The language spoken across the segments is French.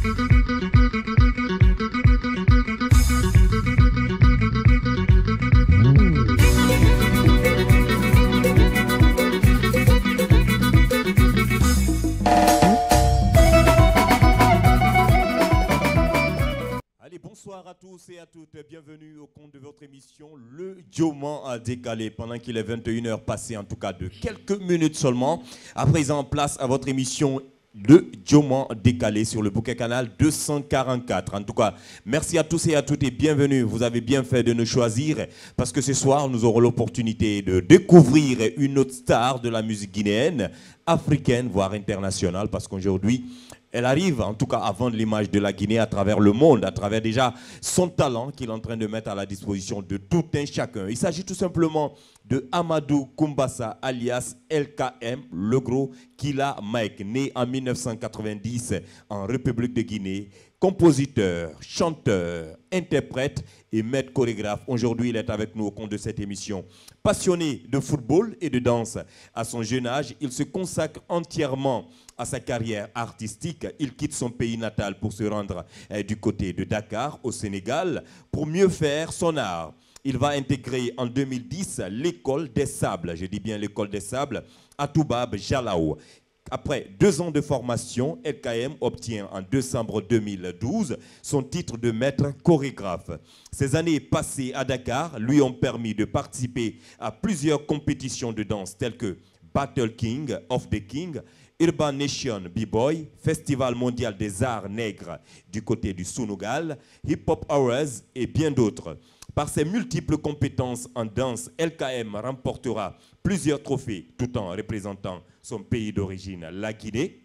Bonsoir à tous et à toutes, bienvenue au compte de votre émission Le Dioman a décalé pendant qu'il est 21h passé en tout cas de quelques minutes seulement. À présent, place à votre émission Le Dioman décalé sur le bouquet canal 244. En tout cas, merci à tous et à toutes et bienvenue. Vous avez bien fait de nous choisir parce que ce soir, nous aurons l'opportunité de découvrir une autre star de la musique guinéenne, africaine, voire internationale, parce qu'aujourd'hui, elle arrive en tout cas à vendre l'image de la Guinée à travers le monde, à travers déjà son talent qu'il est en train de mettre à la disposition de tout un chacun. Il s'agit tout simplement de Amadou Koumbassa alias LKM, le gros Killa Mike, né en 1990 en République de Guinée, compositeur, chanteur, interprète et maître chorégraphe. Aujourd'hui, il est avec nous au compte de cette émission. Passionné de football et de danse, à son jeune âge, il se consacre entièrement à sa carrière artistique. Il quitte son pays natal pour se rendre du côté de Dakar, au Sénégal, pour mieux faire son art. Il va intégrer en 2010 l'école des Sables, je dis bien l'école des Sables, à Toubab, Jalao. Après 2 ans de formation, LKM obtient en décembre 2012 son titre de maître chorégraphe. Ces années passées à Dakar lui ont permis de participer à plusieurs compétitions de danse telles que Battle King of the King, Urban Nation B-Boy, Festival mondial des arts nègres du côté du Sénégal, Hip Hop Hours et bien d'autres. Par ses multiples compétences en danse, LKM remportera plusieurs trophées tout en représentant son pays d'origine, la Guinée.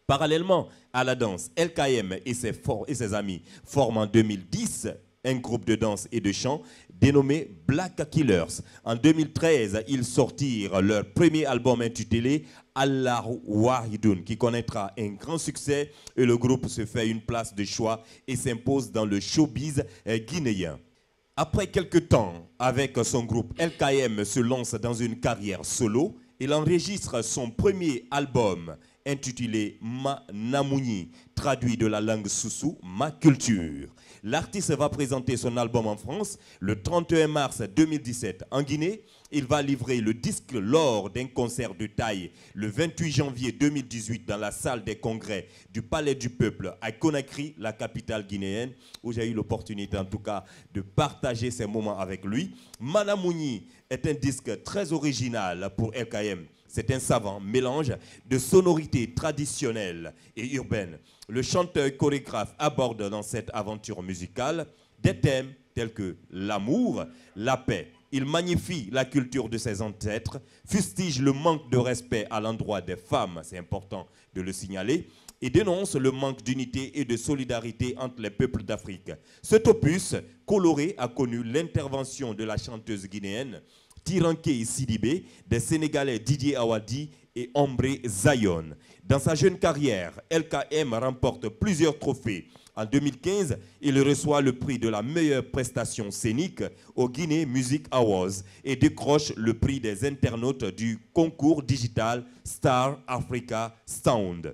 Parallèlement à la danse, LKM et ses amis forment en 2010 un groupe de danse et de chant dénommé Black Killers. En 2013, ils sortirent leur premier album intitulé Allahu Wahidoun, qui connaîtra un grand succès et le groupe se fait une place de choix et s'impose dans le showbiz guinéen. Après quelques temps avec son groupe, LKM se lance dans une carrière solo. Il enregistre son premier album intitulé Ma Namouni, traduit de la langue soussou, Ma Culture. L'artiste va présenter son album en France le 31 mars 2017. En Guinée, il va livrer le disque lors d'un concert de taille le 28 janvier 2018 dans la salle des congrès du Palais du Peuple à Conakry, la capitale guinéenne, où j'ai eu l'opportunité en tout cas de partager ces moments avec lui. Ma Namouni est un disque très original pour LKM. C'est un savant mélange de sonorités traditionnelles et urbaines. Le chanteur chorégraphe aborde dans cette aventure musicale des thèmes tels que l'amour, la paix. Il magnifie la culture de ses ancêtres, fustige le manque de respect à l'endroit des femmes, c'est important de le signaler, et dénonce le manque d'unité et de solidarité entre les peuples d'Afrique. Cet opus coloré a connu l'intervention de la chanteuse guinéenne Tiranké Sidibé, des Sénégalais Didier Awadi et Ombré Zayon. Dans sa jeune carrière, LKM remporte plusieurs trophées. En 2015, il reçoit le prix de la meilleure prestation scénique au Guinée Music Awards et décroche le prix des internautes du concours digital Star Africa Sound.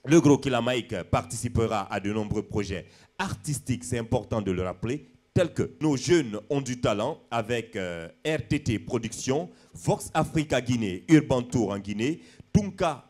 Le gros Killa Mike participera à de nombreux projets artistiques, c'est important de le rappeler, tels que nos jeunes ont du talent avec RTT Productions, Vox Africa Guinée, Urban Tour en Guinée, Tunka,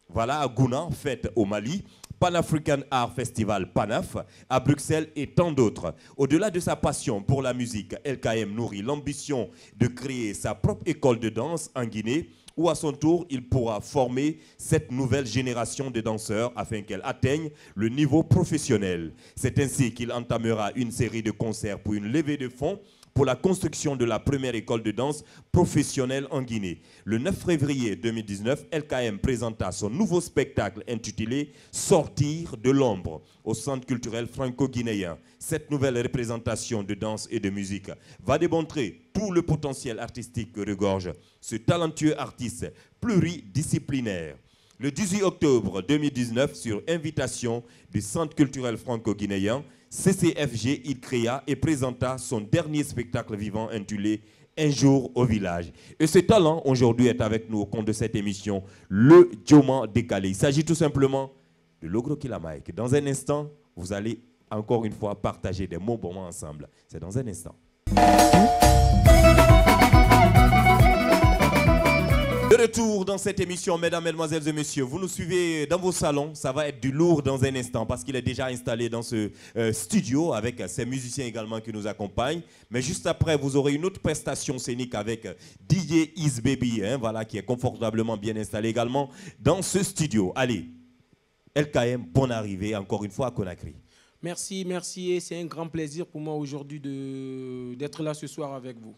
voilà, à Gouna, fête au Mali, Pan-African Art Festival PANAF à Bruxelles et tant d'autres. Au-delà de sa passion pour la musique, LKM nourrit l'ambition de créer sa propre école de danse en Guinée, où à son tour, il pourra former cette nouvelle génération de danseurs afin qu'elle atteigne le niveau professionnel. C'est ainsi qu'il entamera une série de concerts pour une levée de fonds pour la construction de la première école de danse professionnelle en Guinée. Le 9 février 2019, LKM présenta son nouveau spectacle intitulé « Sortir de l'ombre » au Centre culturel franco-guinéen. Cette nouvelle représentation de danse et de musique va démontrer tout le potentiel artistique que regorge ce talentueux artiste pluridisciplinaire. Le 18 octobre 2019, sur invitation du Centre culturel franco-guinéen, CCFG, il créa et présenta son dernier spectacle vivant intitulé « Un jour au village ». Et ce talent, aujourd'hui, est avec nous au compte de cette émission, Le Dioman décalé. Il s'agit tout simplement de Logro Kilamaïk. Dans un instant, vous allez encore une fois partager des mots moments ensemble. C'est dans un instant. De retour dans cette émission, mesdames, mesdemoiselles et messieurs, vous nous suivez dans vos salons, ça va être du lourd dans un instant parce qu'il est déjà installé dans ce studio avec ses musiciens également qui nous accompagnent. Mais juste après, vous aurez une autre prestation scénique avec DJ Is Baby, hein, voilà, qui est confortablement bien installé également dans ce studio. Allez, LKM, bonne arrivée encore une fois à Conakry. Merci, merci et c'est un grand plaisir pour moi aujourd'hui d'être là ce soir avec vous.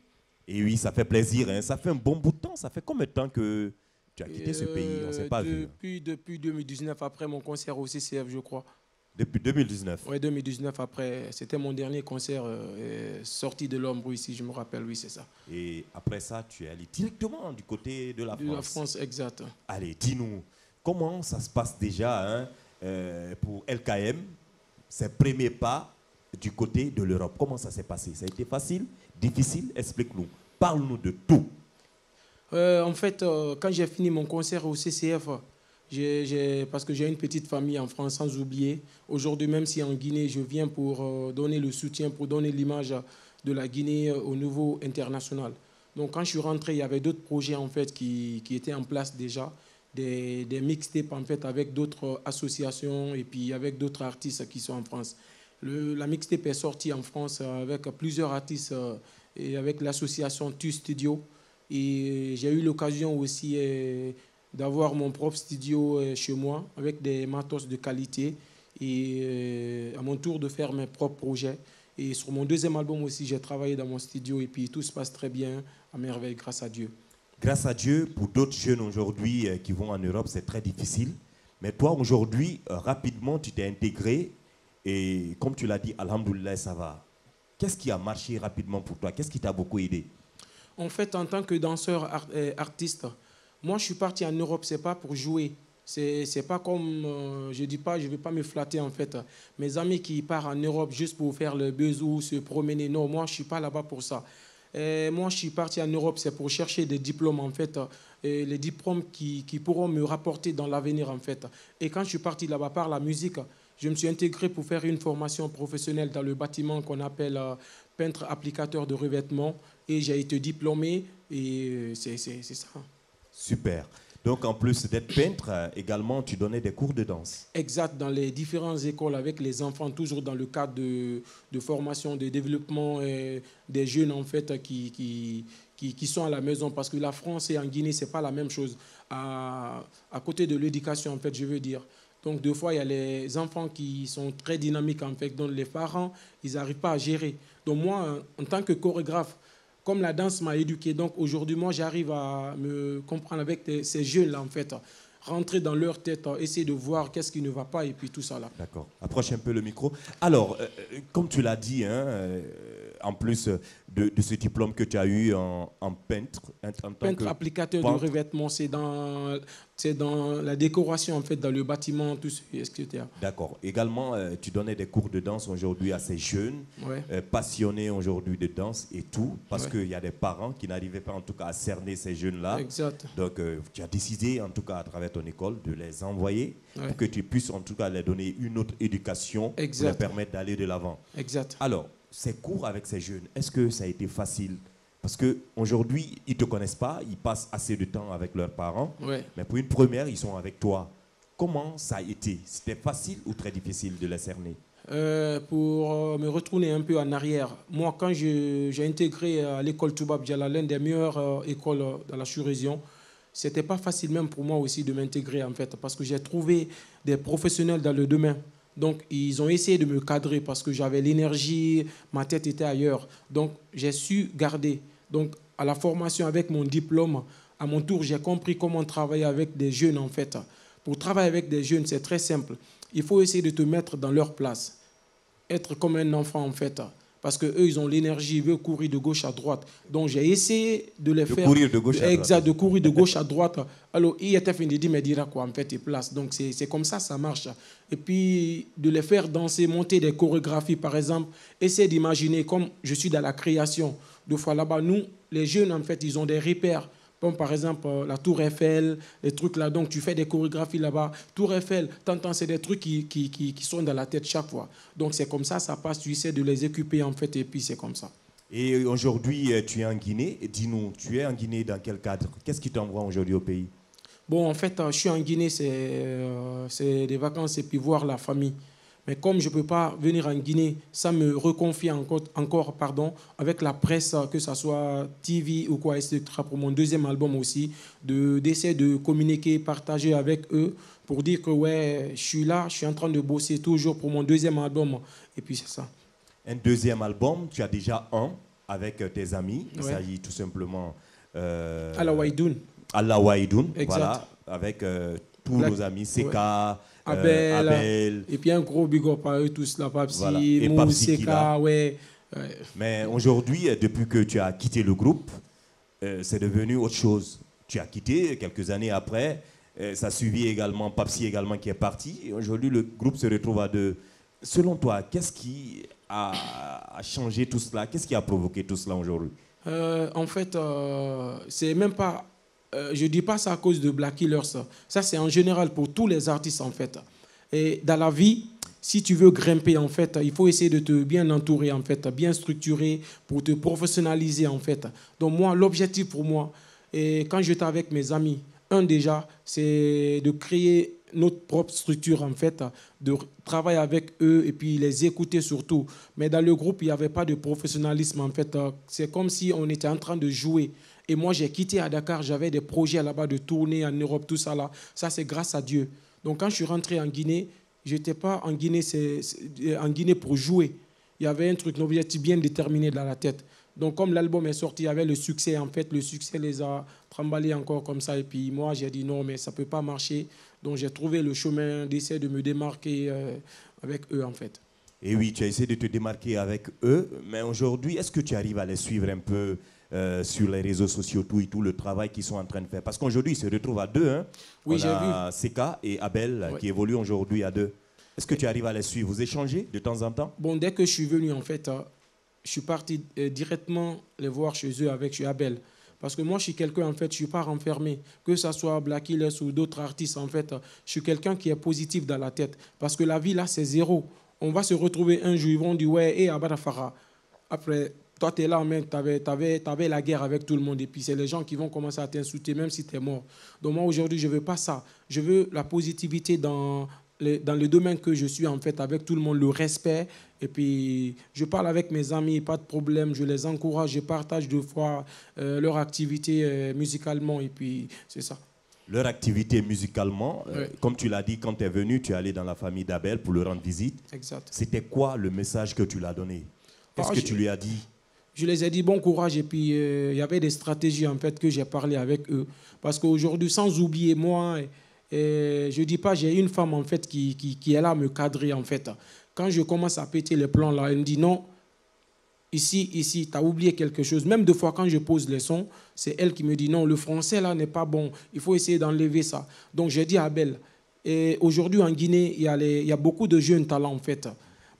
Et oui, ça fait plaisir, hein. Ça fait un bon bout de temps. Ça fait combien de temps que tu as quitté ce pays? On ne s'est pas vu. Depuis 2019, après mon concert au CCF, je crois. Depuis 2019? Oui, 2019, après. C'était mon dernier concert sorti de l'ombre ici, je me rappelle, oui, c'est ça. Et après ça, tu es allé directement du côté de la France? De la France, exact. Allez, dis-nous, comment ça se passe déjà, hein, pour LKM, ses premiers pas du côté de l'Europe? Comment ça s'est passé? Ça a été facile? Difficile? Explique-nous. Parle-nous de tout. En fait, quand j'ai fini mon concert au CCF, parce que j'ai une petite famille en France, sans oublier, aujourd'hui, même si en Guinée, je viens pour donner le soutien, pour donner l'image de la Guinée au niveau international. Donc, quand je suis rentré, il y avait d'autres projets en fait, qui étaient en place déjà, des mixtapes en fait, avec d'autres associations et puis avec d'autres artistes qui sont en France. La mixtape est sortie en France avec plusieurs artistes et avec l'association Tu Studio. Et j'ai eu l'occasion aussi d'avoir mon propre studio chez moi avec des matos de qualité et à mon tour de faire mes propres projets. Et sur mon deuxième album aussi, j'ai travaillé dans mon studio et puis tout se passe très bien, à merveille, grâce à Dieu. Grâce à Dieu, pour d'autres jeunes aujourd'hui qui vont en Europe, c'est très difficile. Mais toi, aujourd'hui, rapidement, tu t'es intégré. Et comme tu l'as dit, alhamdoulilah, ça va. Qu'est-ce qui a marché rapidement pour toi? Qu'est-ce qui t'a beaucoup aidé? En fait, en tant que danseur artiste, moi, je suis parti en Europe, ce n'est pas pour jouer. C'est pas comme, je dis pas, je ne vais pas me flatter en fait. Mes amis qui partent en Europe juste pour faire le buzz ou se promener, non, moi, je ne suis pas là-bas pour ça. Moi, je suis parti en Europe, c'est pour chercher des diplômes en fait, les diplômes qui pourront me rapporter dans l'avenir en fait. Et quand je suis parti là-bas par la musique, je me suis intégré pour faire une formation professionnelle dans le bâtiment qu'on appelle peintre applicateur de revêtement. Et j'ai été diplômé et c'est ça. Super. Donc en plus d'être peintre, également tu donnais des cours de danse. Exact, dans les différentes écoles avec les enfants, toujours dans le cadre de formation, de développement des jeunes en fait qui sont à la maison. Parce que la France et en Guinée, ce n'est pas la même chose. À côté de l'éducation en fait, je veux dire. Donc, deux fois, il y a les enfants qui sont très dynamiques, en fait, dont les parents, ils n'arrivent pas à gérer. Donc, moi, en tant que chorégraphe, comme la danse m'a éduqué, donc aujourd'hui, moi, j'arrive à me comprendre avec ces jeunes-là, en fait, rentrer dans leur tête, essayer de voir qu'est-ce qui ne va pas, et puis tout ça, là. D'accord. Approche un peu le micro. Alors, comme tu l'as dit, hein, en plus de ce diplôme que tu as eu en peintre, peintre applicateur de revêtement, c'est dans la décoration en fait, dans le bâtiment, tout ce, etc. D'accord. Également, tu donnais des cours de danse aujourd'hui à ces jeunes, ouais, passionnés aujourd'hui de danse et tout, parce ouais, qu'il y a des parents qui n'arrivaient pas en tout cas à cerner ces jeunes-là. Exact. Donc, tu as décidé en tout cas à travers ton école de les envoyer, ouais, pour que tu puisses en tout cas leur donner une autre éducation, exact, pour leur permettre d'aller de l'avant. Exact. Alors, ces cours avec ces jeunes, est-ce que ça a été facile? Parce qu'aujourd'hui, ils ne te connaissent pas, ils passent assez de temps avec leurs parents, ouais, mais pour une première, ils sont avec toi. Comment ça a été? C'était facile ou très difficile de les cerner? Pour me retourner un peu en arrière, moi, quand j'ai intégré à l'école Toubab Diala, l'une des meilleures écoles dans la sous-région, ce n'était pas facile même pour moi aussi de m'intégrer, en fait, parce que j'ai trouvé des professionnels dans le domaine. Donc, ils ont essayé de me cadrer parce que j'avais l'énergie, ma tête était ailleurs. Donc, j'ai su garder. Donc, à la formation avec mon diplôme, à mon tour, j'ai compris comment travailler avec des jeunes, en fait. Pour travailler avec des jeunes, c'est très simple. Il faut essayer de te mettre dans leur place. Être comme un enfant, en fait. Parce qu'eux, ils ont l'énergie, ils veulent courir de gauche à droite. Donc, j'ai essayé de les faire... courir de gauche à droite. Exact, de courir de gauche à droite. Alors, il était fini de dire, mais dira quoi, en fait, et place. Donc, c'est comme ça marche. Et puis, de les faire danser, monter des chorégraphies, par exemple. Essayer d'imaginer, comme je suis dans la création, deux fois là-bas, nous, les jeunes, en fait, ils ont des repères Comme par exemple la Tour Eiffel, les trucs là. Donc tu fais des chorégraphies là-bas. Tour Eiffel, t'entends, c'est des trucs qui sont dans la tête chaque fois. Donc c'est comme ça passe. Tu essaies de les occuper en fait et puis c'est comme ça. Et aujourd'hui, tu es en Guinée. Dis-nous, tu es en Guinée dans quel cadre? Qu'est-ce qui t'envoie aujourd'hui au pays? Bon, en fait, je suis en Guinée, c'est des vacances et puis voir la famille. Mais comme je ne peux pas venir en Guinée, ça me reconfie encore avec la presse, que ce soit TV ou quoi, etc., pour mon deuxième album aussi, d'essayer de communiquer, partager avec eux pour dire que ouais, je suis là, je suis en train de bosser toujours pour mon deuxième album. Et puis c'est ça. Un deuxième album, tu as déjà un avec tes amis. Il Ouais. s'agit tout simplement... Allah Waidoun. Allah Waidoun, Exact. voilà, avec tous Black- nos amis, Seka, Abel, Abel. et puis un gros big up à eux tous, là, Papsi, Voilà. Et Mou, Papsi qui Seka, là. ouais. Mais aujourd'hui, depuis que tu as quitté le groupe, c'est devenu autre chose. Tu as quitté quelques années après. Ça a suivi également Papsi également qui est parti. Et aujourd'hui, le groupe se retrouve à deux. Selon toi, qu'est-ce qui a changé tout cela? Qu'est-ce qui a provoqué tout cela aujourd'hui? En fait, c'est même pas. Je dis pas ça à cause de Black Killers. Ça, c'est en général pour tous les artistes, en fait. Et dans la vie, si tu veux grimper, en fait, il faut essayer de te bien entourer, en fait, bien structurer pour te professionnaliser, en fait. Donc, moi, l'objectif pour moi, et quand j'étais avec mes amis, déjà, c'est de créer notre propre structure, en fait, de travailler avec eux et puis les écouter surtout. Mais dans le groupe, il n'y avait pas de professionnalisme, en fait. C'est comme si on était en train de jouer. Et moi, j'ai quitté à Dakar, j'avais des projets là-bas de tourner en Europe, tout ça là. Ça, c'est grâce à Dieu. Donc, quand je suis rentré en Guinée, je n'étais pas en Guinée, en Guinée pour jouer. Il y avait un truc, un objectif bien déterminé dans la tête. Donc, comme l'album est sorti, il y avait le succès. En fait, le succès les a tremballés encore comme ça. Et puis, moi, j'ai dit non, mais ça ne peut pas marcher. Donc, j'ai trouvé le chemin d'essayer de me démarquer avec eux, en fait. Et oui, tu as essayé de te démarquer avec eux, mais aujourd'hui, est-ce que tu arrives à les suivre un peu sur les réseaux sociaux, tout et tout, le travail qu'ils sont en train de faire? Parce qu'aujourd'hui, ils se retrouvent à deux. Hein. Oui, on a Seka et Abel Ouais. qui évoluent aujourd'hui à deux. Est-ce que tu arrives à les suivre? Vous échangez de temps en temps? Bon, dès que je suis venu, en fait, je suis parti directement les voir chez eux chez Abel. Parce que moi, je suis quelqu'un, en fait, je ne suis pas renfermé. Que ce soit Black Killers ou d'autres artistes, en fait, je suis quelqu'un qui est positif dans la tête. Parce que la vie, là, c'est zéro. On va se retrouver un jour, ils vont dire, ouais, et Abadafara. Après, toi, tu es là, tu avais la guerre avec tout le monde. Et puis, c'est les gens qui vont commencer à t'insulter, même si tu es mort. Donc, moi, aujourd'hui, je ne veux pas ça. Je veux la positivité dans le domaine que je suis, en fait, avec tout le monde, le respect. Et puis, je parle avec mes amis, pas de problème. Je les encourage, je partage deux fois leur activité musicalement. Et puis, c'est ça. Leur activité musicalement, Ouais. comme tu l'as dit, quand tu es venu, tu es allé dans la famille d'Abel pour lui rendre visite. Exact. C'était quoi le message que tu l'as donné? Qu'est-ce que tu lui as dit? Je les ai dit bon courage et puis il y avait des stratégies en fait que j'ai parlé avec eux. Parce qu'aujourd'hui, sans oublier moi, je ne dis pas, j'ai une femme en fait qui est là à me cadrer en fait. Quand je commence à péter les plans là, elle me dit non, ici, tu as oublié quelque chose. Même deux fois quand je pose les sons, c'est elle qui me dit non, le français là n'est pas bon, il faut essayer d'enlever ça. Donc j'ai dit à Abel, et aujourd'hui en Guinée, il y a beaucoup de jeunes talents en fait.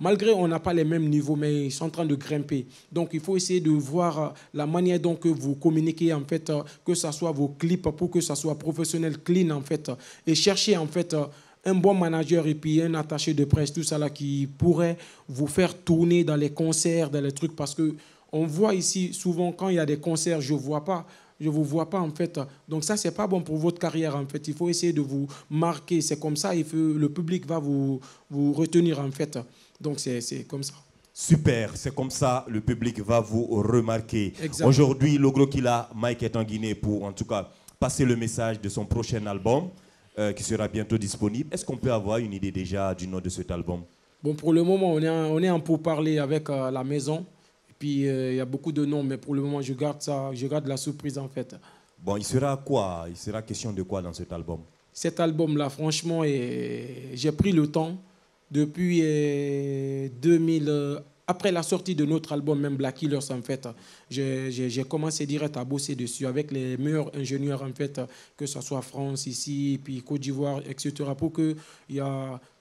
Malgré on n'a pas les mêmes niveaux, mais ils sont en train de grimper. Donc il faut essayer de voir la manière dont que vous communiquez en fait, que ce soit vos clips pour que ça soit professionnel, clean en fait, et chercher en fait un bon manager et puis un attaché de presse, tout ça là qui pourrait vous faire tourner dans les concerts, dans les trucs, parce que on voit ici souvent quand il y a des concerts, je vous vois pas en fait. Donc ça c'est pas bon pour votre carrière en fait. Il faut essayer de vous marquer. C'est comme ça, le public va vous retenir en fait. Donc c'est comme ça. Super, c'est comme ça, le public va vous remarquer. Exact. Aujourd'hui, Logro Killa, Mike est en Guinée pour, en tout cas, passer le message de son prochain album qui sera bientôt disponible. Est-ce qu'on peut avoir une idée déjà du nom de cet album? Bon, pour le moment, on est en pourparlers avec la maison. Et puis, il y a beaucoup de noms, mais pour le moment, je garde la surprise en fait. Bon, il sera quoi? Il sera question de quoi dans cet album? Cet album-là, franchement, j'ai pris le temps depuis 2000, après la sortie de notre album, même Black Killers, en fait, j'ai commencé direct à bosser dessus avec les meilleurs ingénieurs, en fait, que ce soit France, ici, puis Côte d'Ivoire, etc., pour qu'il y ait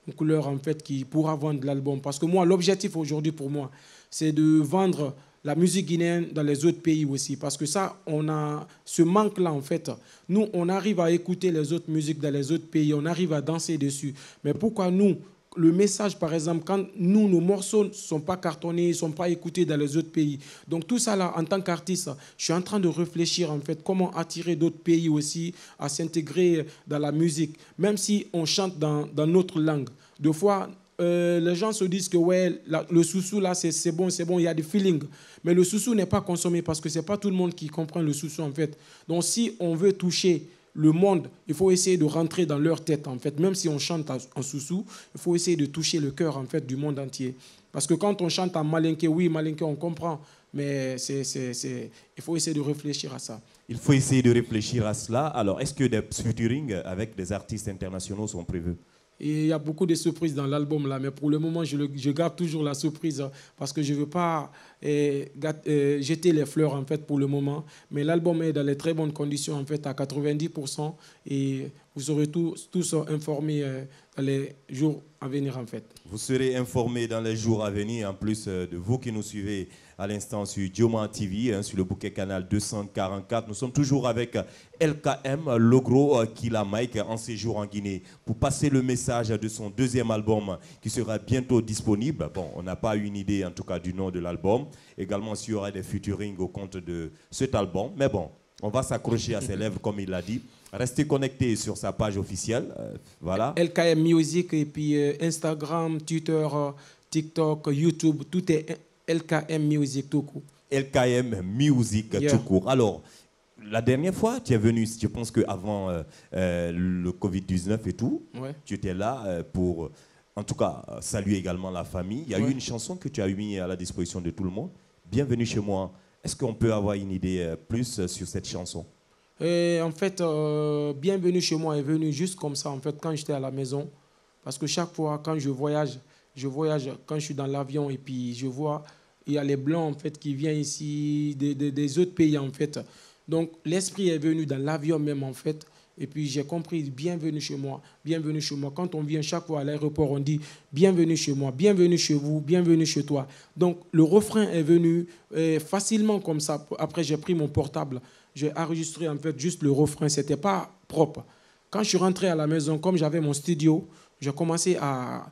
une couleur, en fait, qui pourra vendre l'album. Parce que moi, l'objectif aujourd'hui pour moi, c'est de vendre la musique guinéenne dans les autres pays aussi. Parce que ça, on a ce manque-là, en fait. Nous, on arrive à écouter les autres musiques dans les autres pays, on arrive à danser dessus. Mais pourquoi nous, le message, par exemple, quand nous, nos morceaux ne sont pas cartonnés, ne sont pas écoutés dans les autres pays. Donc tout ça, là, en tant qu'artiste, je suis en train de réfléchir, en fait, comment attirer d'autres pays aussi à s'intégrer dans la musique, même si on chante dans notre langue. Deux fois, les gens se disent que ouais, le soussou, là, c'est bon, il y a du feeling. Mais le soussou n'est pas consommé parce que ce n'est pas tout le monde qui comprend le soussou, en fait. Donc si on veut toucher le monde, il faut essayer de rentrer dans leur tête, en fait. Même si on chante en soussou, il faut essayer de toucher le cœur, en fait, du monde entier. Parce que quand on chante en malinké, oui, malinké, on comprend, mais il faut essayer de réfléchir à ça. Il faut essayer de réfléchir à cela. Alors, est-ce que des featuring avec des artistes internationaux sont prévus? Et il y a beaucoup de surprises dans l'album là, mais pour le moment, je garde toujours la surprise parce que je ne veux pas jeter les fleurs en fait pour le moment. Mais l'album est dans les très bonnes conditions en fait à 90% et vous serez tous informés dans les jours à venir en fait. Vous serez informés dans les jours à venir, en plus de vous qui nous suivez à l'instant sur Djoma TV, sur le bouquet canal 244. Nous sommes toujours avec LKM, Logro Kila Mike, en séjour en Guinée, pour passer le message de son deuxième album qui sera bientôt disponible. Bon, on n'a pas une idée en tout cas du nom de l'album. Également s'il y aura des featuring au compte de cet album. Mais bon, on va s'accrocher à ses lèvres comme il l'a dit. Restez connectés sur sa page officielle. Voilà. LKM Music et puis Instagram, Twitter, TikTok, YouTube, tout est LKM Music tout court. LKM Music tout court. Alors, la dernière fois, tu es venu, je pense qu'avant le Covid-19 et tout, ouais. Tu étais là pour, en tout cas, saluer également la famille. Il y a eu une chanson que tu as mis à la disposition de tout le monde. Bienvenue chez moi. Est-ce qu'on peut avoir une idée plus sur cette chanson? En fait, Bienvenue chez moi est venu juste comme ça, en fait, quand j'étais à la maison. Parce que chaque fois, quand je voyage quand je suis dans l'avion et puis je vois, il y a les Blancs, en fait, qui viennent ici, des autres pays, en fait. Donc, l'esprit est venu dans l'avion même, en fait. Et puis, j'ai compris, bienvenue chez moi, bienvenue chez moi. Quand on vient chaque fois à l'aéroport, on dit, bienvenue chez moi, bienvenue chez vous, bienvenue chez toi. Donc, le refrain est venu facilement comme ça. Après, j'ai pris mon portable. J'ai enregistré en fait juste le refrain, ce n'était pas propre. Quand je suis rentré à la maison, comme j'avais mon studio, j'ai commencé à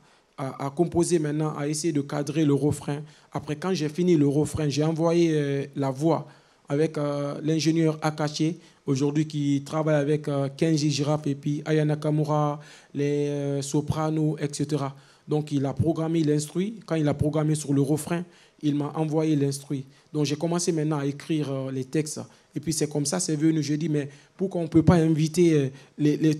composer maintenant, à essayer de cadrer le refrain. Après, quand j'ai fini le refrain, j'ai envoyé la voix avec l'ingénieur Akache, aujourd'hui qui travaille avec Kenji Giraffe et puis Aya Nakamura, les sopranos, etc. Donc, il a programmé l'instru. Quand il a programmé sur le refrain, il m'a envoyé l'instru. Donc, j'ai commencé maintenant à écrire les textes. Et puis, c'est comme ça, c'est venu. Je dis, mais pourquoi on ne peut pas inviter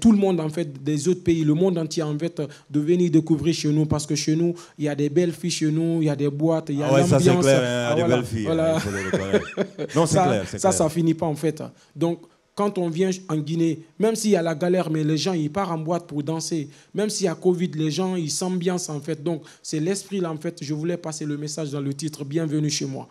tout le monde, en fait, des autres pays, le monde entier, en fait, de venir découvrir chez nous? Parce que chez nous, il y a des belles filles chez nous, il y a des boîtes, il y a l'ambiance. Ça, c'est clair, il y a des belles filles. Voilà. Il faut le reconnaître. Non, c'est clair. Ça ne finit pas, en fait. Donc, quand on vient en Guinée, même s'il y a la galère, mais les gens, ils partent en boîte pour danser. Même s'il y a Covid, les gens, ils s'ambiancent, en fait. Donc, c'est l'esprit, là, en fait. Je voulais passer le message dans le titre, Bienvenue chez moi.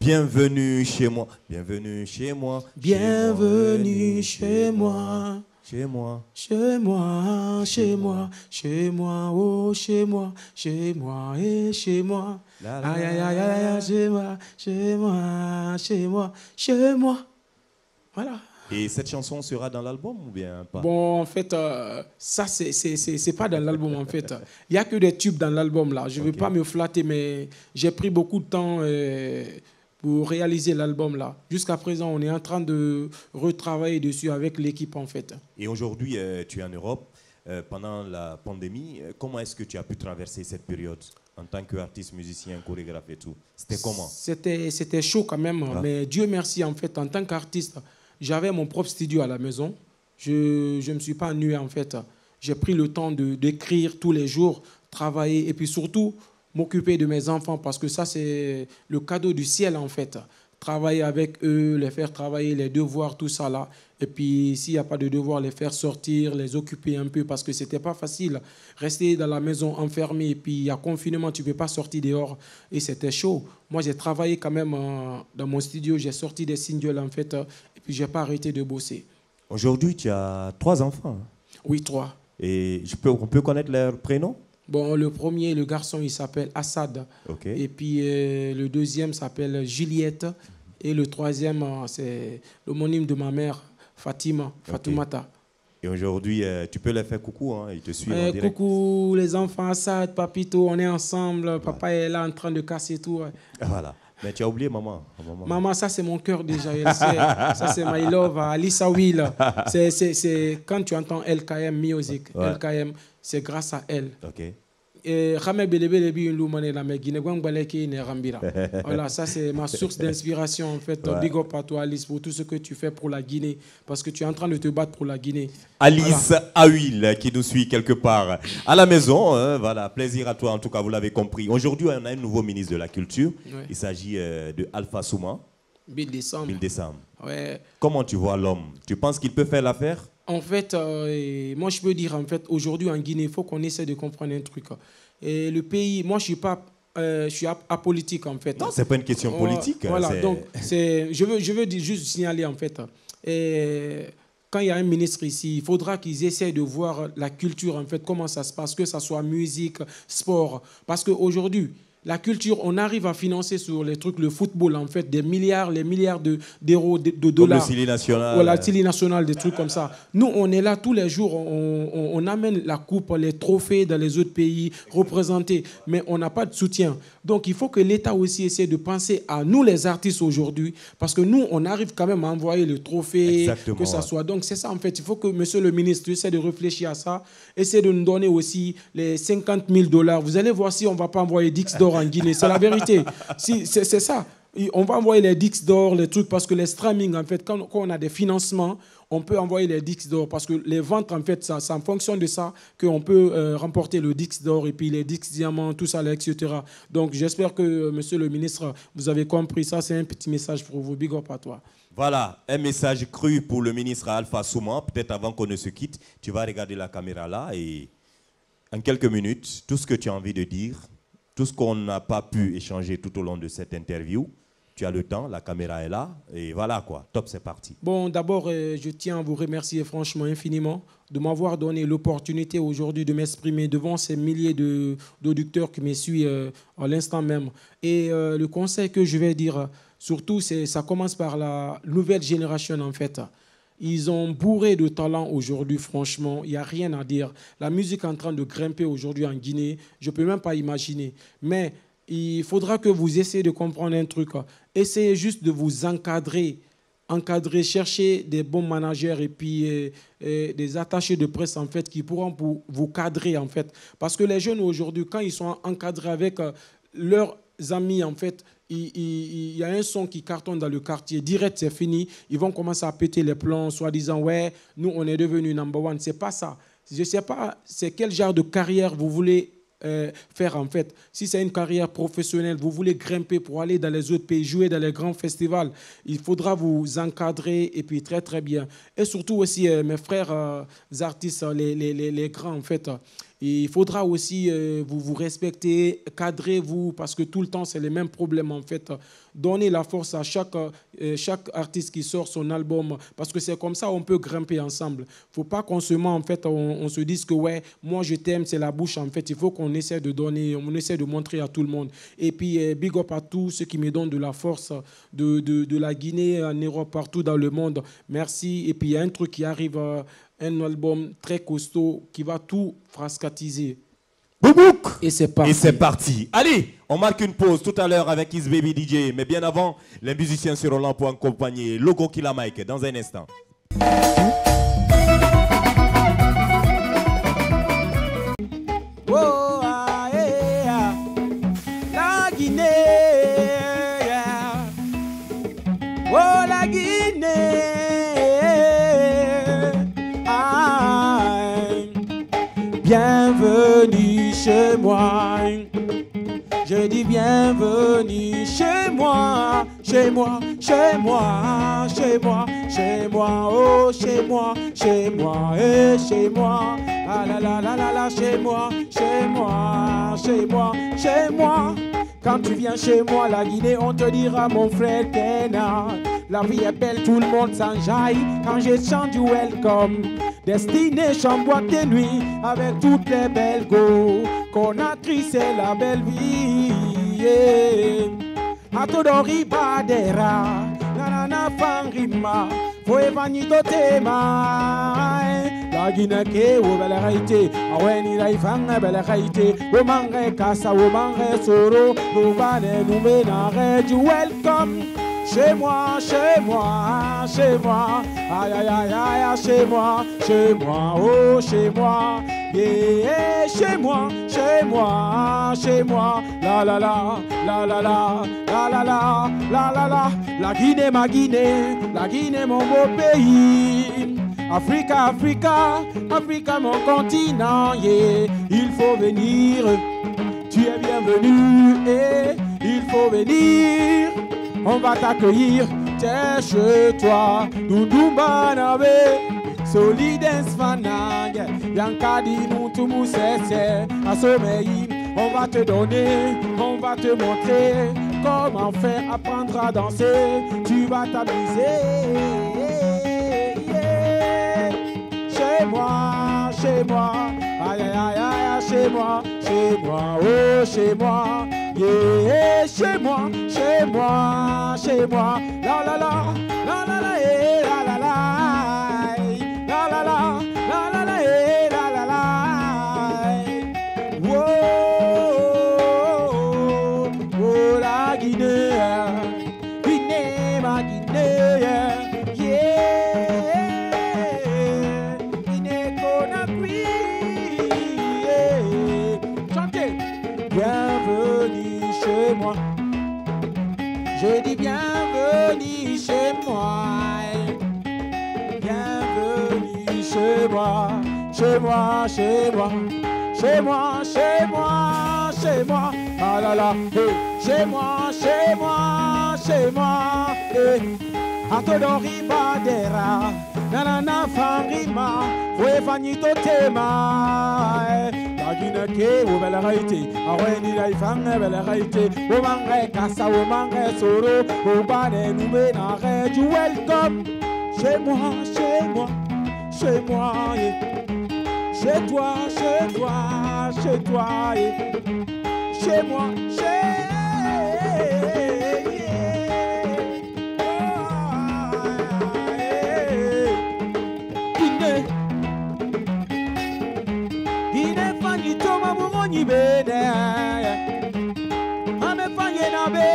Bienvenue chez moi. Bienvenue chez moi. Bienvenue chez moi. Chez moi. Chez moi, chez moi, chez moi, oh, chez moi et chez moi. Aïe, aïe, aïe, aïe, chez moi, chez moi, chez moi, chez moi. Voilà. Et cette chanson sera dans l'album ou bien pas? Bon, en fait, ça, c'est pas dans l'album, en fait. Il n'y a que des tubes dans l'album, là. Je ne veux pas me flatter, mais j'ai pris beaucoup de temps pour réaliser l'album, là. Jusqu'à présent, on est en train de retravailler dessus avec l'équipe, en fait. Et aujourd'hui, tu es en Europe. Pendant la pandémie, comment est-ce que tu as pu traverser cette période en tant qu'artiste, musicien, chorégraphe et tout? C'était comment? C'était chaud quand même, mais Dieu merci, en fait, en tant qu'artiste, j'avais mon propre studio à la maison. Je ne me suis pas ennuyé, en fait. J'ai pris le temps d'écrire tous les jours, travailler et puis surtout m'occuper de mes enfants parce que ça, c'est le cadeau du ciel, en fait. Travailler avec eux, les faire travailler, les devoirs, tout ça là. Et puis, s'il n'y a pas de devoirs, les faire sortir, les occuper un peu parce que ce n'était pas facile. Rester dans la maison enfermé et puis il y a confinement, tu ne peux pas sortir dehors. Et c'était chaud. Moi, j'ai travaillé quand même dans mon studio, j'ai sorti des singles en fait. Et puis, je n'ai pas arrêté de bosser. Aujourd'hui, tu as 3 enfants. Oui, 3. Et on peut connaître leurs prénoms? Bon, le premier, le garçon, il s'appelle Assad. Okay. Et puis le deuxième s'appelle Juliette. Et le troisième, c'est l'homonyme de ma mère, Fatima, Fatoumata. Et aujourd'hui, tu peux leur faire coucou, hein, ils te suivent en direct. Coucou les enfants, Assad, Papito, on est ensemble. Papa est là en train de casser tout. Ouais. Voilà. Mais tu as oublié maman. Maman, ça c'est mon cœur déjà. Elle sait. Ça c'est my love, Alissa Will. C'est quand tu entends LKM Music, ouais. LKM, c'est grâce à elle. Okay. Voilà, ça c'est ma source d'inspiration en fait. Ouais. Big up à toi Alice pour tout ce que tu fais pour la Guinée, parce que tu es en train de te battre pour la Guinée. Alice Awil qui nous suit quelque part à la maison. Voilà, plaisir à toi en tout cas, vous l'avez compris. Aujourd'hui, on a un nouveau ministre de la Culture. Ouais. Il s'agit de Alpha Souma. Bill Décembre. Ouais. Comment tu vois l'homme? Tu penses qu'il peut faire l'affaire? En fait, moi je peux dire, en fait, aujourd'hui en Guinée, il faut qu'on essaie de comprendre un truc. Et le pays, moi je suis apolitique en fait. Non, c'est pas une question politique. Voilà, donc je veux juste signaler en fait. Quand il y a un ministre ici, il faudra qu'ils essaient de voir la culture en fait, comment ça se passe, que ça soit musique, sport. Parce qu'aujourd'hui, la culture, on arrive à financer sur les trucs, le football, en fait, les milliards d'euros, de dollars. Comme le Chili national. Voilà, le Chili national, des trucs comme ça. Nous, on est là tous les jours, on amène la coupe, les trophées dans les autres pays représentés, mais on n'a pas de soutien. Donc, il faut que l'État aussi essaie de penser à nous, les artistes, aujourd'hui, parce que nous, on arrive quand même à envoyer le trophée, exactement, que ça soit. Donc, c'est ça, en fait. Il faut que monsieur le ministre essaie de réfléchir à ça, essaie de nous donner aussi les 50 000 $. Vous allez voir si on ne va pas envoyer 10 d'or en Guinée, c'est la vérité. Si, c'est ça. On va envoyer les Dix d'or, les trucs, parce que les streaming, en fait, quand on a des financements, on peut envoyer les Dix d'or, parce que les ventes, en fait, ça en fonction de ça qu'on peut remporter le Dix d'or et puis les Dix diamants, tout ça, là, etc. Donc, j'espère que, monsieur le ministre, vous avez compris ça. C'est un petit message pour vous. Big up à toi. Voilà, un message cru pour le ministre Alpha Souma. Peut-être avant qu'on ne se quitte, tu vas regarder la caméra là et en quelques minutes, tout ce que tu as envie de dire, tout ce qu'on n'a pas pu échanger tout au long de cette interview, tu as le temps, la caméra est là, et voilà quoi, top, c'est parti. Bon, d'abord, je tiens à vous remercier franchement infiniment de m'avoir donné l'opportunité aujourd'hui de m'exprimer devant ces milliers d'auditeurs qui me suivent à l'instant même. Et le conseil que je vais dire, surtout, ça commence par la nouvelle génération en fait. Ils ont bourré de talent aujourd'hui, franchement. Il n'y a rien à dire. La musique est en train de grimper aujourd'hui en Guinée. Je ne peux même pas imaginer. Mais il faudra que vous essayez de comprendre un truc. Essayez juste de vous encadrer. Chercher des bons managers et puis des attachés de presse, en fait, qui pourront vous cadrer, en fait. Parce que les jeunes aujourd'hui, quand ils sont encadrés avec leurs amis, en fait, il y a un son qui cartonne dans le quartier, direct c'est fini, ils vont commencer à péter les plombs, soit disant ouais, nous on est devenu number one. C'est pas ça. Je ne sais pas c'est quel genre de carrière vous voulez faire en fait. Si c'est une carrière professionnelle, vous voulez grimper pour aller dans les autres pays, jouer dans les grands festivals, il faudra vous encadrer et puis très très bien. Et surtout aussi mes frères artistes, les grands en fait. Il faudra aussi vous respecter, cadrez-vous, parce que tout le temps, c'est les mêmes problèmes, en fait. Donnez la force à chaque artiste qui sort son album, parce que c'est comme ça on peut grimper ensemble. Il ne faut pas qu'on se ment, en fait, on se dise que, ouais, moi, je t'aime, c'est la bouche, en fait. Il faut qu'on essaie de donner, on essaie de montrer à tout le monde. Et puis, big up à tous ceux qui me donnent de la force de la Guinée, en Europe, partout dans le monde. Merci. Et puis, il y a un truc qui arrive... un album très costaud qui va tout frascatiser. Boubouk! Et c'est parti. Et c'est parti. Allez, on marque une pause tout à l'heure avec Is Baby DJ. Mais bien avant, les musiciens seront là pour accompagner Logo Killa Mike dans un instant. Oh, ah, yeah. La Guinée. Yeah. Oh, la Guinée. Bienvenue chez moi. Je dis bienvenue chez moi, chez moi, chez moi, chez moi, chez moi, oh chez moi, et chez moi. Ah la la la la la, chez moi, chez moi, chez moi, chez moi. Quand tu viens chez moi, la Guinée, on te dira mon frère Tena. La vie est belle, tout le monde s'enjaille quand je chante du welcome. Destination boîte de nuit avec toutes les belles go qu'on a trissé la belle vie. A todo ribadera, nanana fangrima, foi vanito tema. La Guinée ke o belle réalité, a weni la ifanga belle réalité, o mangre casa, o mangre soro, o bane nous menare du welcome. Chez moi, chez moi, chez moi, aïe aïe aïe aïe, chez moi, oh chez moi, yeah, chez moi, chez moi, chez moi, la la la, la la la, la la la, la la la, la Guinée ma Guinée, la Guinée mon beau pays, Africa, Africa, Africa mon continent, yeah, il faut venir, tu es bienvenu, et il faut venir. On va t'accueillir, t'es chez toi. Doudouba nabe, solidens fanang. Yankadi moutoumou sese, asomei. On va te donner, on va te montrer comment faire apprendre à danser. Tu vas t'amuser. Yeah. Chez moi, chez moi. Aïe aïe aïe aïe, chez moi, oh chez moi. Yeah, chez moi, chez moi, chez moi. La la la, la la la, eh, la la la, la la la, la la la, eh, la la la. Whoa, oh la Guinée, Guinée, ma Guinée, yeah, Guinée Conakry, yeah. Chantez, bienvenue chez moi. Je dis bienvenue chez moi. Bienvenue chez moi. Chez moi, chez moi. Chez moi, chez moi, chez moi. Ah là là, hey. Chez moi, chez moi, chez moi. Hey. A todo ribadera. Nanana fangrima. Fue fanito tema. La Guinée ke o belle réalité, a weni la ifanga belle réalité, o mangre casa, o mangre soro, o bane nous menare du welcome. Chez moi, chez moi, chez moi, yeah. Chez toi, chez toi, chez toi, yeah. Chez moi, chez ni bede ame fanye na be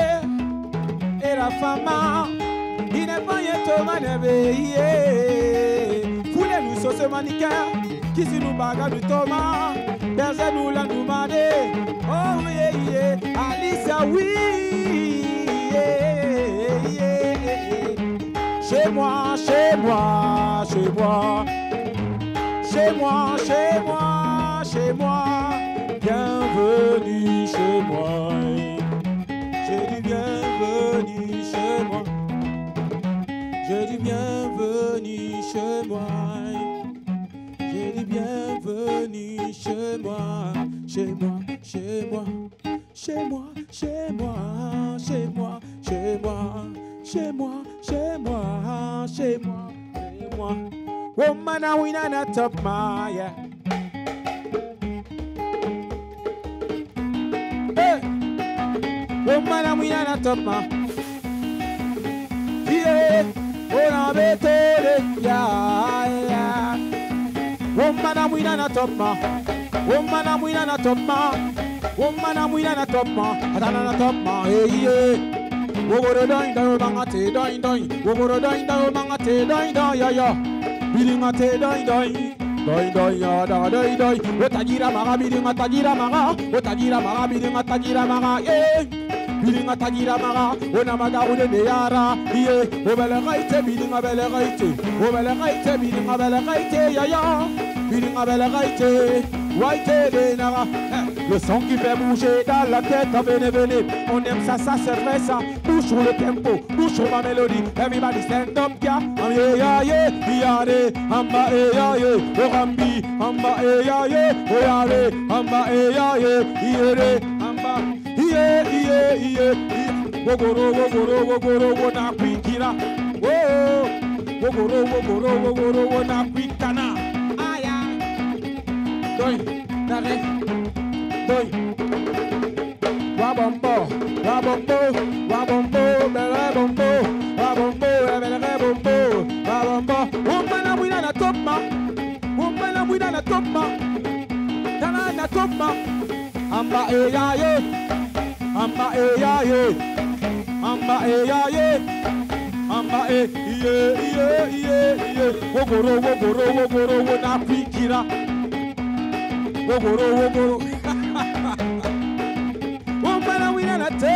era fama ine fanye to manebe ye fule nous sauce manika kisi nous baga du toma berze nous la nous mande oh yeah yeah Alisa oui yeah. Chez moi chez moi chez moi chez moi chez moi chez moi. Bienvenue chez moi. J'ai dit bienvenue chez moi. J'ai dit bienvenue chez moi. J'ai dit bienvenue chez moi. Chez moi, chez moi. Chez moi, chez moi, chez moi, chez moi. Chez moi, chez moi, chez moi, chez moi. Woman, I win on top my yeah. Woman, I'm winning a top man. Yeah, oh, I'm better, yeah. Woman, I'm winning a top man. Woman, I'm winning a top man. Woman, I'm winning a top man. I don't know top man, hey, yeah. Wogo doing down, mangate, doing doing. Wogo doing down, mangate, doing down, yeah. Bidding a te, doing doing. Doi doi ya da doi doi. Otajira mara bidding a tajira mara. Otajira mara bidding a tajira mara, yeah. Bidding a tagira mara, ona magarude de yara, yeah. O belle raite, bidding a belle raite. O belle raite, bidding a belle raite, ya ya. Bidding a belle raite, raite de nara. Le son qui fait bouger dans la tête, venez, venez. On aime ça, ça c'est vrai ça. Bouge sur le tempo, bouge sur ma mélodie. Everybody stand up, yeah. Yeah, yeah, yeah. Yare, amba, yeah, yeah. Orambi, amba, yeah, yeah. Oyare, amba, yeah, yeah. Yere, amba. Yeah, yeah, yeah. Wogoro, wogoro, wogoro, wona kwikira. Whoa. Wogoro, wogoro, wogoro, wona kwikana. Doi, nare, doi. Wabombo, wabombo, wabombo, bele bombo, wabombo, bele bombo, wabombo. Woman wina na top ma, woman wina na top ma, tana na top ma. Amba eya ye, amba eya ye, amba eya ye, amba e ye ye ye ye. Wogoro wogoro wogoro wona kwikira. Wogoro wogoro. Woman wina na top.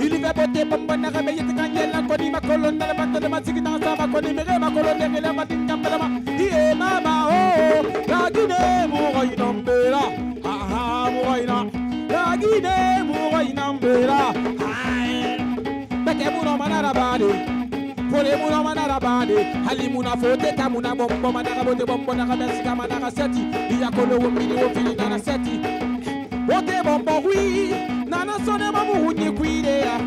Il va botter bomba na rabeye te kanyela koni makolon na bande de masiki na sama koni mere makolon de la matin kambela die mama oh la Guinée mouroi nambela ah mouroi na la Guinée mouroi nambela beke muno manara bade pole muno manara bade hali muna fote ta muna bomba manara bote bomba na rabesika manara seti iya kolo womini wo fili na seti bote bomba oui nana sone mamu hunyi kwide ya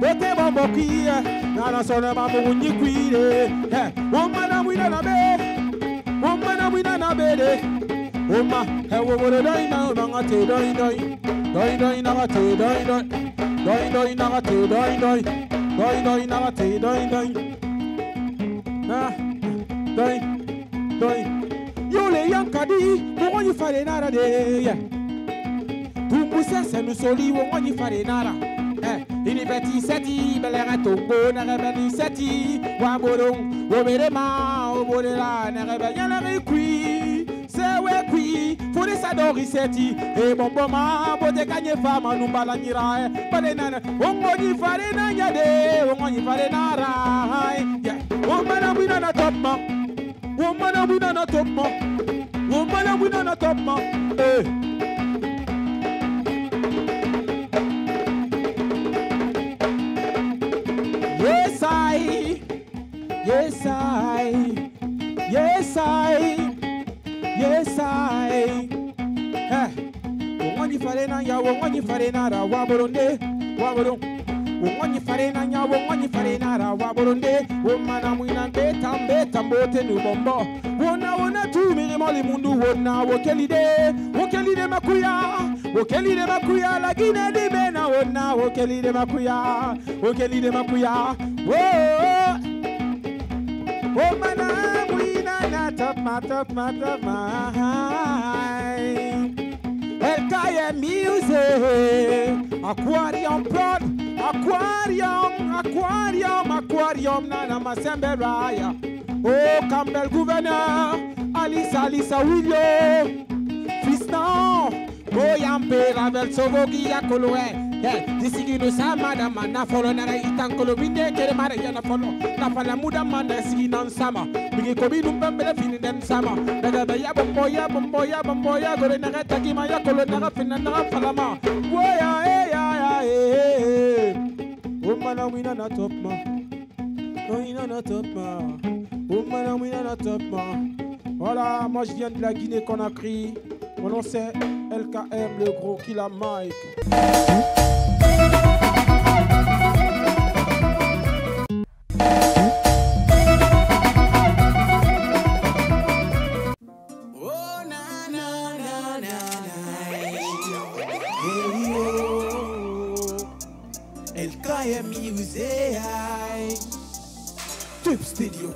bote bombo kwide nana sone mamu hunyi kwide womana mwina na be womana mwina na be de woma womore doi na ngate doi doi doi doi na ngate doi doi doi doi na ngate doi doi doi doi na ngate doi doi doi doi yo le yankadi mo yi fare nara de Tumbusa se nous soli wo ngoni fare nara ini beti seti belera tombo na rebeli seti wa borong wo merema o borela na rebeli na rekui se we kui fori sadori seti e bombo ma bote kanye fama numbala nyira bale nana wo ngoni fare na nyade wo ngoni fare nara wo mana wina na top ma wo mana wina na top ma wo mana wina na top ma Yes, I, yes, I, yes, I, yes, I. Wongoni farena ya, wongoni farena ra, waboronde, waboron. Wongoni farena ya, wongoni farena ra, waboronde. Womana mwina beta beta mbote nu bombo. Wona tu miri moli mundu wona wokelide makuya. Wokelide makuya la Guinée di mena wona wokelide makuya oh mana wina na top ma El Kaya Music Aquarium Prod Aquarium Nana Masembe Raya Oh Campbell Gouverneur Alisa William Fiston Boyampe Ravel Sovogi Yakoloe Disigi no sama da mana follow na itankolo binde kere mara yana follow na fala muda manda sigi non sama bigi ko bi dum bambele fini dem sama daga ba ya bomboya gore na taki ma ya kolo na fina na fala ma woya woman wina na top ma wina na top ma woman wina na top ma voilà moi je viens de la Guinée Conakry mon nom c'est LKM le gros qui la Mike. LKM Music Tube Studio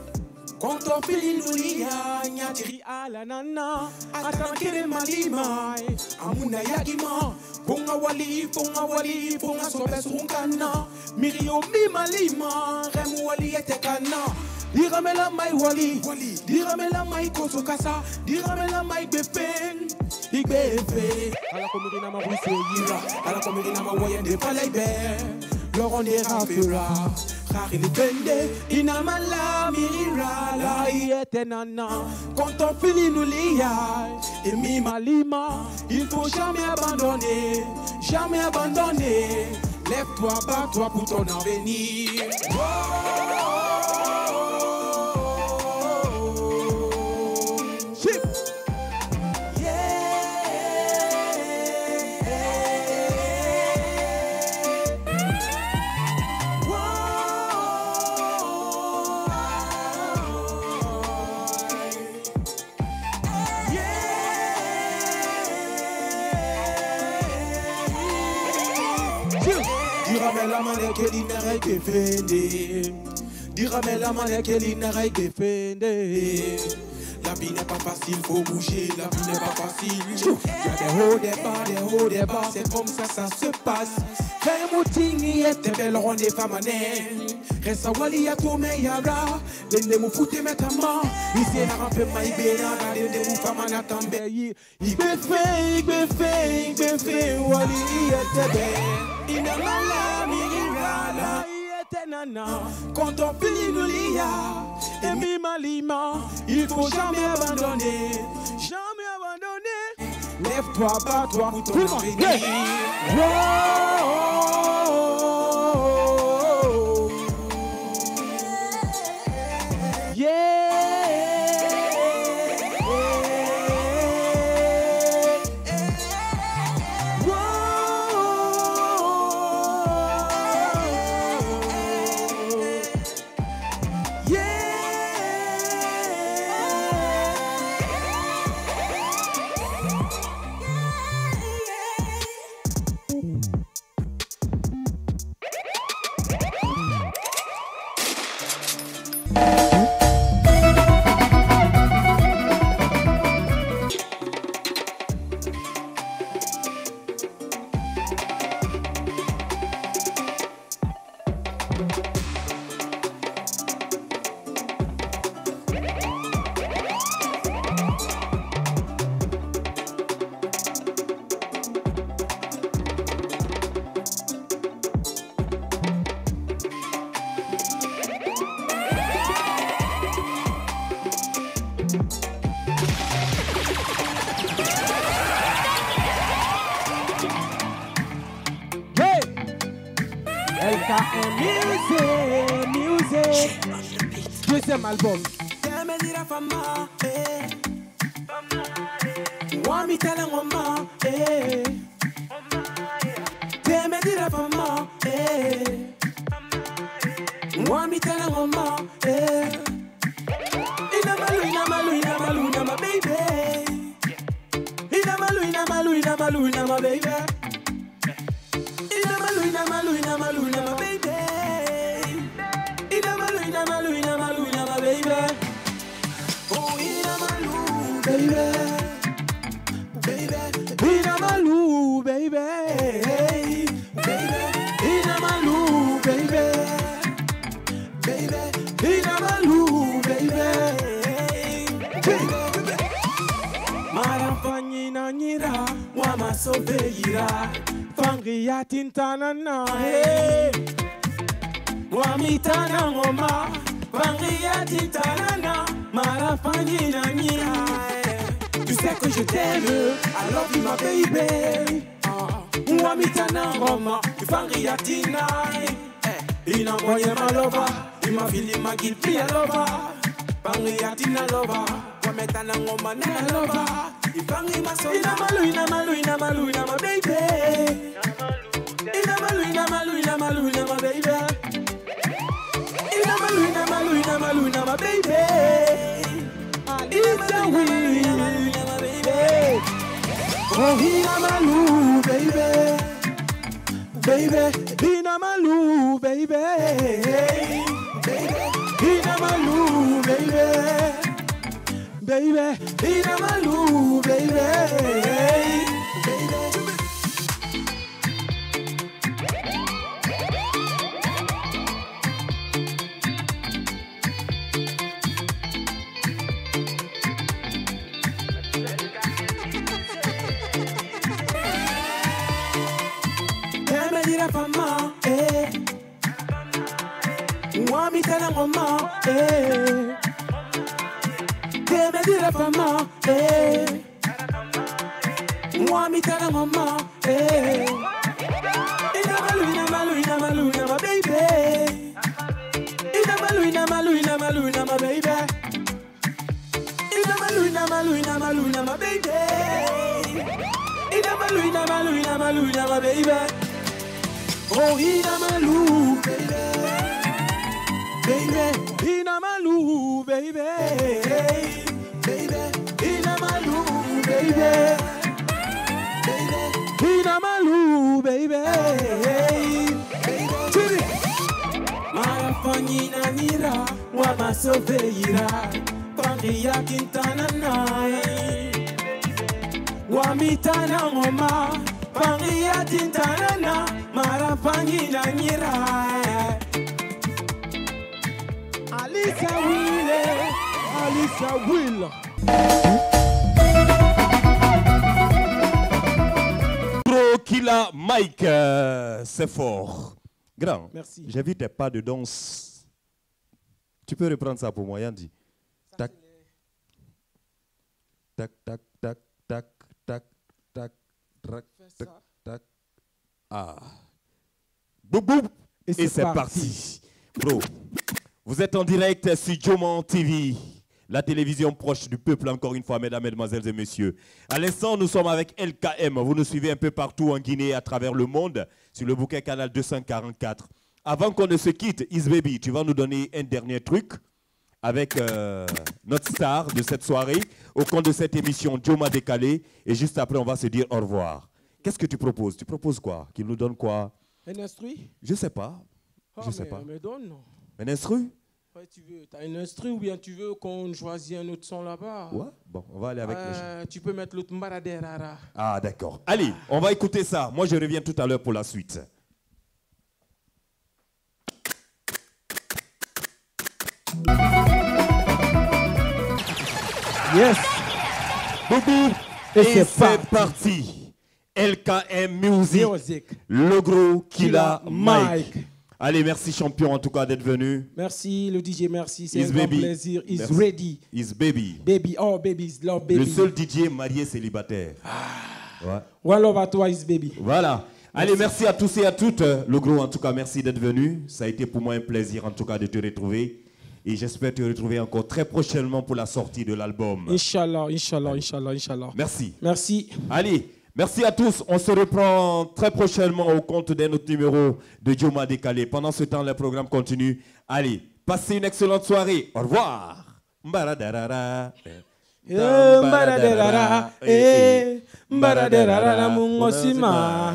quand on fait l'inouïa nyatiri ala nana atankere malimai amuna yagima ponga wali ponga sobe sunkana mirio mi malima remu wali etekana diramela mai wali diramela mai kosokasa diramela mai bepeng igbefe ala komirina ma buso yira ala komirina ma woyende palaibe Laurent des rafura Rari les bende Inamala mirira La yete nana Quand on finit nous liya Et mi malima Il faut jamais abandonner Lève-toi, bats-toi pour ton avenir Dirame la mane que l'inere que fende. Dirame la mane que l'inere que fende. La vie n'est pas facile, faut bouger, la vie n'est pas facile. Il y a des hauts, des bas, c'est comme ça se passe. Fais mon ting, était belle ronde des femmes. Reste à Wali, y'a tout, mais yara. Les mots foutent, mais ta main. Ici, la rampe, maï, béna, les mots femmes, à tambe. Il be fait, Wali, était belle. Il n'a pas la mirala. Quand on finit nous lia, et Malima, il faut jamais abandonner, jamais abandonner. Lève-toi, bats-toi, pour ton béni. Music. Deuxième album. Tintanana, Wamitana Moma, Vangia Tintanana, Marafani Nania. Tu sais que je t'aime, I love you my baby. Wamitana Moma, Vangia Tina. Il envoie ma lova, il m'a filé ma guide, puis lova. Vangia Tina lova, Wamitana Moma, na lova. Il vangi ma soeur, ina malu, ma baby. Ina malu, my baby. Ina malu, my baby. It's a win, my baby. Oh, ina malu, baby. Baby, ina malu, baby. Ina malu, baby. Baby, ina malu, baby. Wamitana mama, Deme di la fama, Wamitana mama, Ina malu, my baby. Ina malu, my baby. Ina malu, my baby. Ina malu, my baby. Oh, ina malu, baby. Baby, ina malu, baby. Baby, ina malu, baby. Baby, ina malu, baby. Marafanyina nira, wama soveira, Pangia Quintana nai, Wamitana ngoma, Pangia Quintana na, Marafanyina nira. Alisa Will. Killa Mike, c'est fort. Grand, merci. J'ai vu tes pas de danse. Tu peux reprendre ça pour moi, Yandi? Tac. Tac, tac, tac, tac, tac, tac, tac, tac, tac. Ah. Boum, boum. Et c'est parti. Bro, vous êtes en direct sur Djoman TV. La télévision proche du peuple, encore une fois, mesdames, mesdemoiselles et messieurs. À l'instant, nous sommes avec LKM. Vous nous suivez un peu partout en Guinée, à travers le monde, sur le bouquet canal 244. Avant qu'on ne se quitte, Isbaby, tu vas nous donner un dernier truc avec notre star de cette soirée, au compte de cette émission Djoma Décalé. Et juste après, on va se dire au revoir. Qu'est-ce que tu proposes? Tu proposes quoi? Qu'il nous donne quoi? Un instru? Je sais pas. Je sais pas. Mais donne. Un instru? Ouais, tu veux, t'as un instru ou bien tu veux qu'on choisisse un autre son là-bas? Ouais, bon, on va aller avec les gens. Tu peux mettre l'autre Mbaraderara. Ah, d'accord. Allez, on va écouter ça. Moi, je reviens tout à l'heure pour la suite. Yes. Boubou. Et c'est parti. LKM Music. Le gros Killa Mike. Allez, merci champion en tout cas d'être venu. Merci le DJ, merci. C'est un grand plaisir. Is ready. Isbaby. Baby, oh baby, love baby. Le seul DJ marié célibataire. Ouais. One love à toi, Isbaby. Voilà. Allez, merci à tous et à toutes. Le gros, en tout cas, merci d'être venu. Ça a été pour moi un plaisir en tout cas de te retrouver. Et j'espère te retrouver encore très prochainement pour la sortie de l'album. Inch'Allah, Inch'Allah, Inch'Allah, Inch'Allah. Merci. Merci. Allez. Merci à tous. On se reprend très prochainement au compte d'un autre numéro de Djoma Décalé. Pendant ce temps, le programme continue. Allez, passez une excellente soirée. Au revoir. Mbaradarara. Mbaradarara. Mbaradarara mungosima.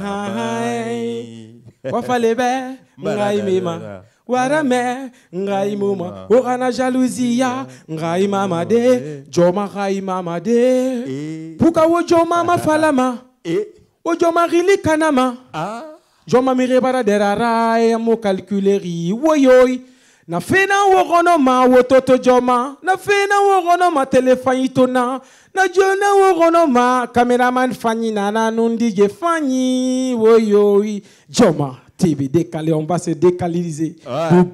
Wafalebe ngaimema. Warame ngaimuma. Orana jalousia ngaimamade. Djoma ngaimamade. Puka wo Djoma mafalama. O Djoma rili kanama. Djoma mirebara derara ya mo calculeri woyoy. Na fena woronoma wototo Djoma. Na fena woronoma telefoni tona. Na jona woronoma cameraman fanyi nana nundi je fanyi woyoy. Djoma TV décalé, on va se décaliser. Ouais.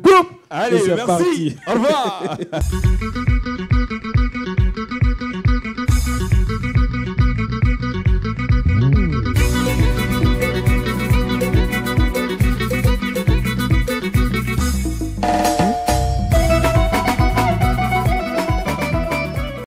Allez, merci. Parti. Au revoir.